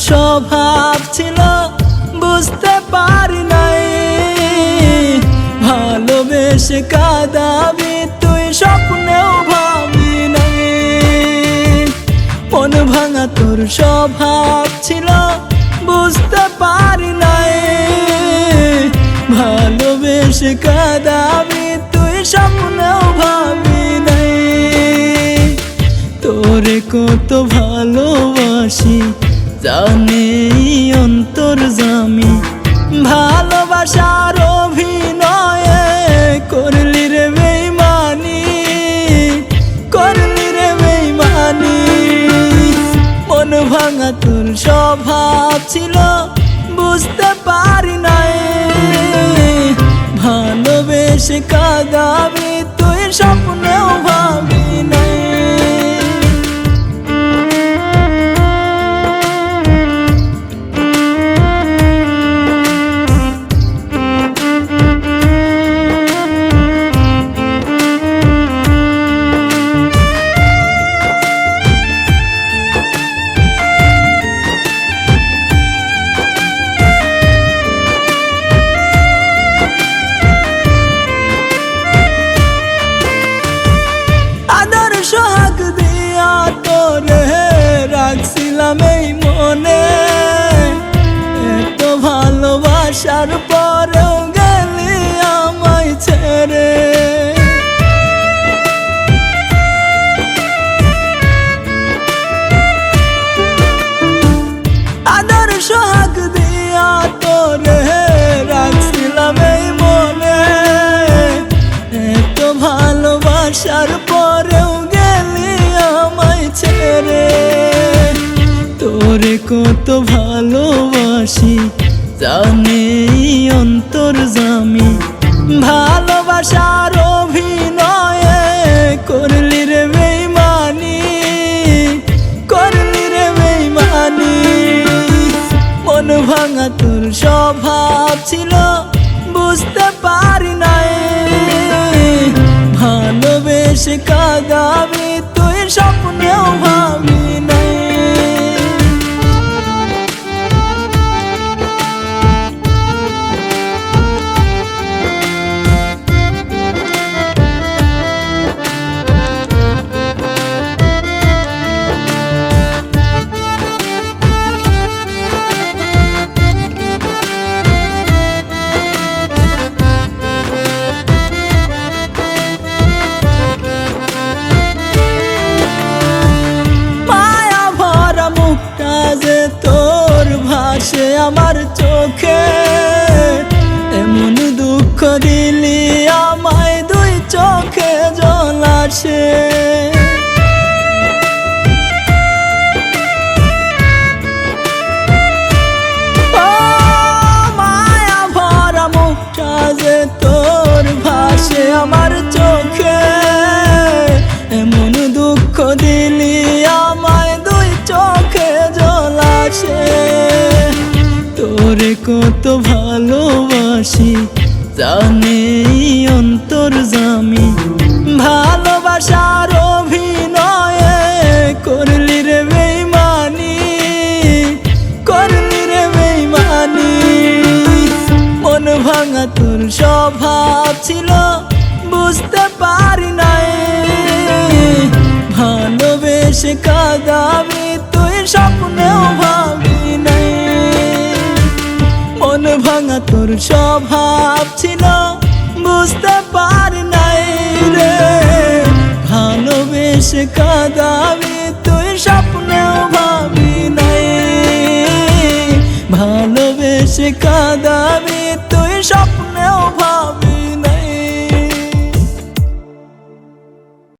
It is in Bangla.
স্বভাব ছিল বুঝতে পারি নাই, ভালোবেসে কাঁদাবি তুই স্বপ্নেও ভাবি নাই। মন ভাঙা তোর স্বভাব ছিল বুঝতে পারি নাই, ভালোবেসে কাঁদাবি তুই স্বপ্নেও ভাবি নাই। তোরে কত ভালোবাসি জানে অন্তর্যামী, ভালোবাসার অভিনয়ে করলি রে বেইমানি, করলি রে বেইমানি। মন ভাঙা তোর স্বভাব ছিল বুঝতে পারি নাই, ভালোবেসে কাঁদাবি তুই স্বপ্নেও ভাবি নাই। সোহাগ দিয়া তোরে রাখছিলাম এই মনে, এত ভালোবাসার পরেও গেলি আমায় ছেড়ে। আদর সোহাগ দিয়া তোরে রাখছিলাম এই মনে, এত ভালোবাসার পরেও ছেড়ে। তোরে কত ভালোবাসি জানে অন্তর্যামী, ভালোবাসার অভিনয়ে করলি রে বেইমানি, করলি রে বেইমানি। মন ভাঙা তোর স্বভাব ছিল বুঝতে পারি নাই, ভালোবেসে কাঁদাবি তুই স্বপ্নেও ভাবি নাই। তোর ভাসে আমার চোখে, এমন দুঃখ দিলি আমায় দুই চোখে জল আসে। মায়া ভরা মুখটা যে তোর ভাসে আমার চোখে, এমন দুঃখ দিলি আমায় দুই চোখে জল আসে। তোরে কত ভালোবাসি জানে অন্তর্যামী, ভালোবাসার অভিনয়ে করলি রে বেইমানি, করলি রে বেইমানি। মন ভাঙা তোর স্বভাব ছিল বুঝতে পারি নাই, ভালোবেসে কাঁদাবি তুই স্বপ্নেও ভাবি নাই। মন ভাঙা তোর স্বভাব ছিল বুঝতে পারি নাই রে, ভালোবেসে কাঁদাবি তুই স্বপ্নেও ভাবি নাই, ভালোবেসে কাঁদা